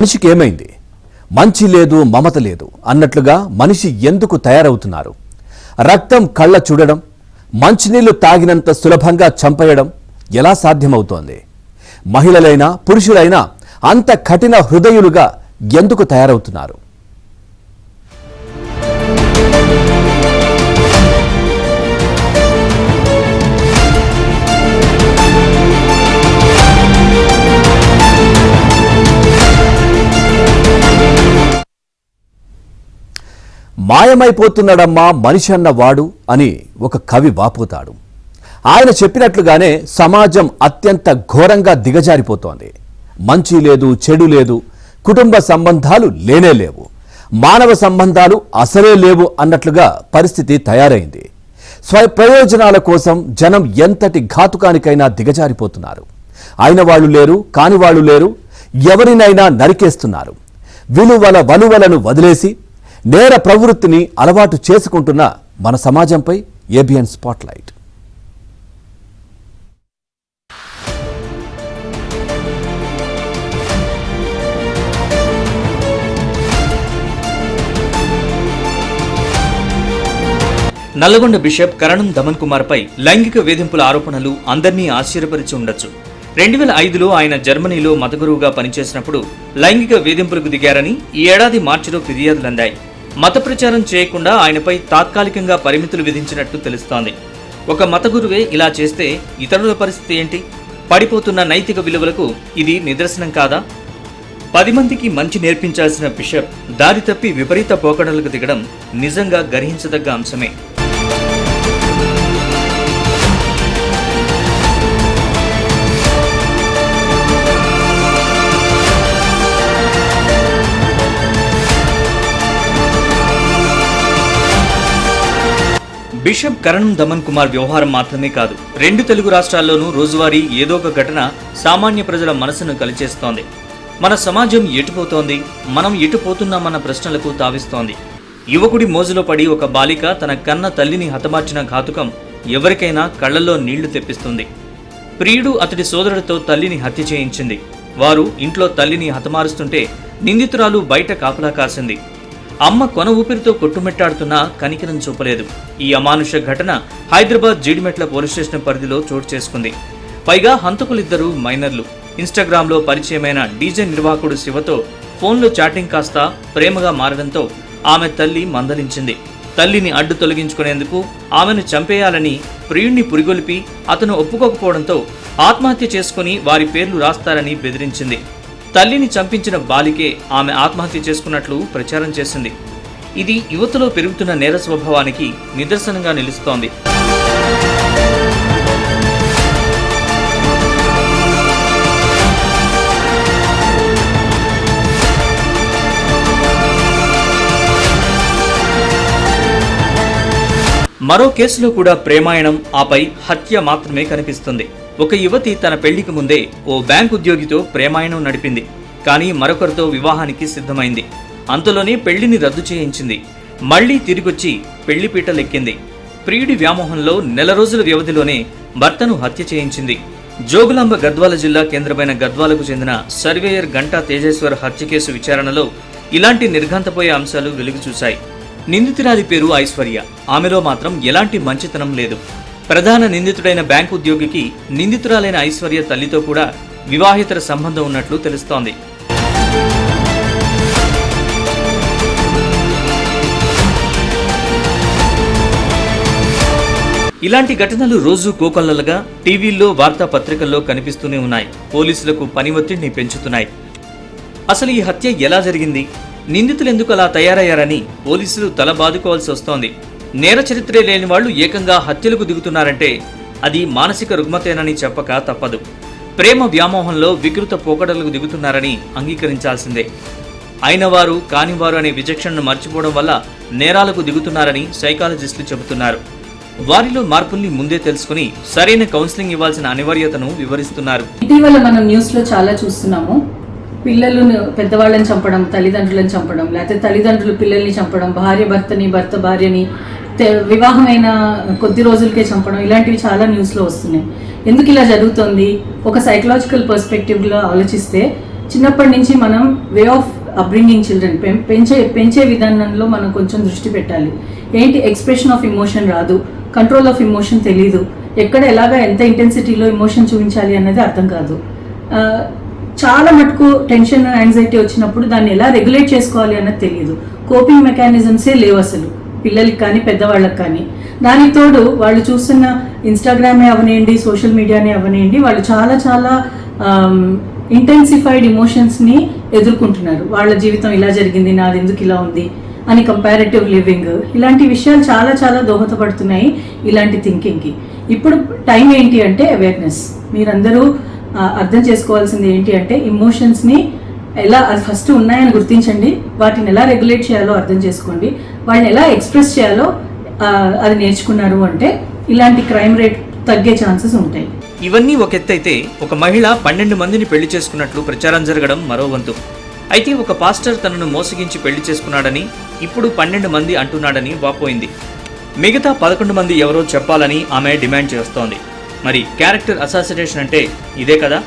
మనిషికి ఏమైంది? మంచి లేదు, మమత లేదు అన్నట్లుగా మనిషి ఎందుకు తయారవుతున్నారు? రక్తం కళ్ళ చూడడం, మంచినీళ్లు తాగినంత సులభంగా చంపేయడం ఎలా సాధ్యమవుతోంది? మహిళలైనా పురుషులైనా అంత కఠిన హృదయులుగా ఎందుకు తయారవుతున్నారు? మాయమైపోతున్నాడమ్మా మనిషి అన్నవాడు అని ఒక కవి వాపోతాడు. ఆయన చెప్పినట్లుగానే సమాజం అత్యంత ఘోరంగా దిగజారిపోతోంది. మంచి లేదు, చెడు లేదు, కుటుంబ సంబంధాలు లేనే లేవు, మానవ సంబంధాలు అసలే లేవు అన్నట్లుగా పరిస్థితి తయారైంది. స్వప్రయోజనాల కోసం జనం ఎంతటి ఘాతుకానికైనా దిగజారిపోతున్నారు. అయిన వాళ్ళు లేరు, కాని వాళ్ళు లేరు, ఎవరినైనా నరికేస్తున్నారు. వలువలను వదిలేసి నేర ప్రవృత్తిని అలవాటు చేసుకుంటున్న మన సమాజంపై ఏబిఎన్ స్పాట్లైట్. నల్లగొండ బిషప్ కరణం దమన్ కుమార్ పై లైంగిక వేధింపుల ఆరోపణలు అందరినీ ఆశ్చర్యపరిచి ఉండొచ్చు. 2005లో ఆయన జర్మనీలో మతగురువుగా పనిచేసినప్పుడు లైంగిక వేధింపులకు దిగారని ఈ ఏడాది మార్చిలో ఫిర్యాదులందాయి. మత ప్రచారం చేయకుండా ఆయనపై తాత్కాలికంగా పరిమితులు విధించినట్టు తెలుస్తోంది. ఒక మతగురువే ఇలా చేస్తే ఇతరుల పరిస్థితి ఏంటి? పడిపోతున్న నైతిక విలువలకు ఇది నిదర్శనం కాదా? 10 మందికి మంచి నేర్పించాల్సిన బిషప్ దారి తప్పి విపరీత పోకడలకు దిగడం నిజంగా గర్హించదగ్గ అంశమే. బిషప్ కరణం దమన్ కుమార్ వ్యవహారం మాత్రమే కాదు, 2 తెలుగు రాష్ట్రాల్లోనూ రోజువారీ ఏదో ఒక ఘటన సామాన్య ప్రజల మనసును కలిచేస్తోంది. మన సమాజం ఎటుపోతోంది, మనం ఎటుపోతున్నామన్న ప్రశ్నలకు తావిస్తోంది. యువకుడి మోజులో పడి ఒక బాలిక తన కన్న తల్లిని హతమార్చిన ఘాతుకం ఎవరికైనా కళ్లలో నీళ్లు తెప్పిస్తుంది. ప్రియుడు అతడి సోదరుడితో తల్లిని హత్య చేయించింది. వారు ఇంట్లో తల్లిని హతమారుస్తుంటే నిందితురాలు బయట కాపలా కాసింది. అమ్మ కొన ఊపిరితో కొట్టుమెట్టాడుతున్నా కనికరం చూపలేదు. ఈ అమానుష ఘటన హైదరాబాద్ జీడిమెట్ల పోలీస్ స్టేషన్ పరిధిలో చోటు చేసుకుంది. పైగా హంతకులిద్దరూ మైనర్లు. ఇన్స్టాగ్రామ్లో పరిచయమైన డీజే నిర్వాహకుడు శివతో ఫోన్లో చాటింగ్ కాస్త ప్రేమగా మారడంతో ఆమె తల్లి మందలించింది. తల్లిని అడ్డు తొలగించుకునేందుకు ఆమెను చంపేయాలని ప్రియుణ్ణి పురిగొల్పి అతను ఒప్పుకోకపోవడంతో ఆత్మహత్య చేసుకుని వారి పేర్లు రాస్తారని బెదిరించింది. తల్లిని చంపించిన బాలికే ఆమె ఆత్మహత్య చేసుకున్నట్లు ప్రచారం చేసింది. ఇది యువతలో పెరుగుతున్న నేర స్వభావానికి నిదర్శనంగా నిలుస్తోంది. మరో కేసులో కూడా ప్రేమాయణం ఆపై హత్య మాత్రమే కనిపిస్తుంది. ఒక యువతి తన పెళ్లికి ముందే ఓ బ్యాంక్ ఉద్యోగితో ప్రేమాయణం నడిపింది. కానీ మరొకరితో వివాహానికి సిద్ధమైంది. అంతలోనే పెళ్లిని రద్దు చేయించింది. మళ్లీ తిరిగొచ్చి పెళ్లిపీటలెక్కింది. ప్రియుడి వ్యామోహంలో నెల రోజుల వ్యవధిలోనే భర్తను హత్య చేయించింది. జోగులాంబ గద్వాల జిల్లా కేంద్రమైన గద్వాలకు చెందిన సర్వేయర్ గంటా తేజేశ్వర్ హత్య కేసు విచారణలో ఇలాంటి నిర్ఘాంతపోయే అంశాలు వెలుగు చూశాయి. నిందితురాలి పేరు ఐశ్వర్య. ఆమెలో మాత్రం ఎలాంటి మంచితనం లేదు. ప్రధాన నిందితుడైన బ్యాంకు ఉద్యోగికి నిందితురాలైన ఐశ్వర్య తల్లితో కూడా వివాహేతర సంబంధం ఉన్నట్లు తెలుస్తోంది. ఇలాంటి ఘటనలు రోజు కోకొల్లలుగా టీవీల్లో, వార్తాపత్రికల్లో కనిపిస్తూనే ఉన్నాయి. పోలీసులకు పని ఒత్తిడిని పెంచుతున్నాయి. అసలు ఈ హత్య ఎలా జరిగింది, నిందితులు ఎందుకు అలా తయారయ్యారని పోలీసులు తల బాదుకోవాల్సి వస్తోంది. నేర చరిత్రే లేని వాళ్లు ఏకంగా హత్యలకు దిగుతున్నారంటే అది మానసిక రుగ్మతేనని చెప్పక తప్పదు. ప్రేమ వ్యామోహంలో వికృత పోకడలకు దిగుతున్నారని అంగీకరించాల్సిందే. అయినవారు కానివారు అనే విచక్షణను మర్చిపోవడం వల్ల నేరాలకు దిగుతున్నారని సైకాలజిస్టులు చెబుతున్నారు. వారిలో మార్పుల్ని ముందే తెలుసుకుని సరైన కౌన్సిలింగ్ ఇవ్వాల్సిన అనివార్యతను వివరిస్తున్నారు. ఇటీవల మనం న్యూస్ లో చాలా చూస్తున్నాము. పిల్లలను పెద్దవాళ్ళని చంపడం, తల్లిదండ్రులను చంపడం, లేకపోతే తల్లిదండ్రులు పిల్లల్ని చంపడం, భార్య భర్తని, భర్త భార్యని, వివాహమైన కొద్ది రోజులకే చంపడం, ఇలాంటివి చాలా న్యూస్లో వస్తున్నాయి. ఎందుకు ఇలా జరుగుతుంది? ఒక సైకలాజికల్ పర్స్పెక్టివ్లో ఆలోచిస్తే చిన్నప్పటి నుంచి మనం వే ఆఫ్ అప్బ్రింగింగ్ చిల్డ్రన్ పెంచే విధానంలో మనం కొంచెం దృష్టి పెట్టాలి. ఏంటి ఎక్స్ప్రెషన్ ఆఫ్ ఇమోషన్ రాదు, కంట్రోల్ ఆఫ్ ఇమోషన్ తెలీదు, ఎక్కడ ఎలాగా ఎంత ఇంటెన్సిటీలో ఇమోషన్ చూపించాలి అన్నది అర్థం కాదు. చాలా మటుకు టెన్షన్ యాంగ్జైటీ వచ్చినప్పుడు దాన్ని ఎలా రెగ్యులేట్ చేసుకోవాలి అన్నది తెలియదు. కోపింగ్ మెకానిజమ్సే లేవు అసలు పిల్లలకి కానీ పెద్దవాళ్ళకి కానీ. దానికి తోడు వాళ్ళు చూస్తున్న ఇన్స్టాగ్రామే అవనివ్వండి, సోషల్ మీడియానే అవనివ్వండి, వాళ్ళు చాలా చాలా ఇంటెన్సిఫైడ్ ఇమోషన్స్ని ఎదుర్కొంటున్నారు. వాళ్ళ జీవితం ఇలా జరిగింది, నాది ఎందుకు ఇలా ఉంది అని కంపారిటివ్ లివింగ్, ఇలాంటి విషయాలు చాలా చాలా దోహదపడుతున్నాయి ఇలాంటి థింకింగ్కి. ఇప్పుడు టైం ఏంటి అంటే అవేర్నెస్. మీరందరూ అర్థం చేసుకోవాల్సింది ఏంటి అంటే ఇమోషన్స్ని ఎలా అది ఫస్ట్ ఉన్నాయని గుర్తించండి, వాటిని ఎలా రెగ్యులేట్ చేయాలో అర్థం చేసుకోండి, వాటిని ఎలా ఎక్స్ప్రెస్ చేయాలో అది నేర్చుకున్నారు అంటే ఇలాంటి క్రైమ్ రేట్ తగ్గే ఛాన్సెస్ ఉంటాయి. ఇవన్నీ ఒక ఎత్తైతే ఒక మహిళ 12 మందిని పెళ్లి చేసుకున్నట్లు ప్రచారం జరగడం మరో వంతు. అయితే ఒక పాస్టర్ తనను మోసగించి పెళ్లి చేసుకున్నాడని, ఇప్పుడు 12 మంది అంటున్నాడని వాపోయింది. మిగతా 11 మంది ఎవరో చెప్పాలని ఆమె డిమాండ్ చేస్తోంది. మరి క్యారెక్టర్ అసాసినేషన్ అంటే ఇదే కదా?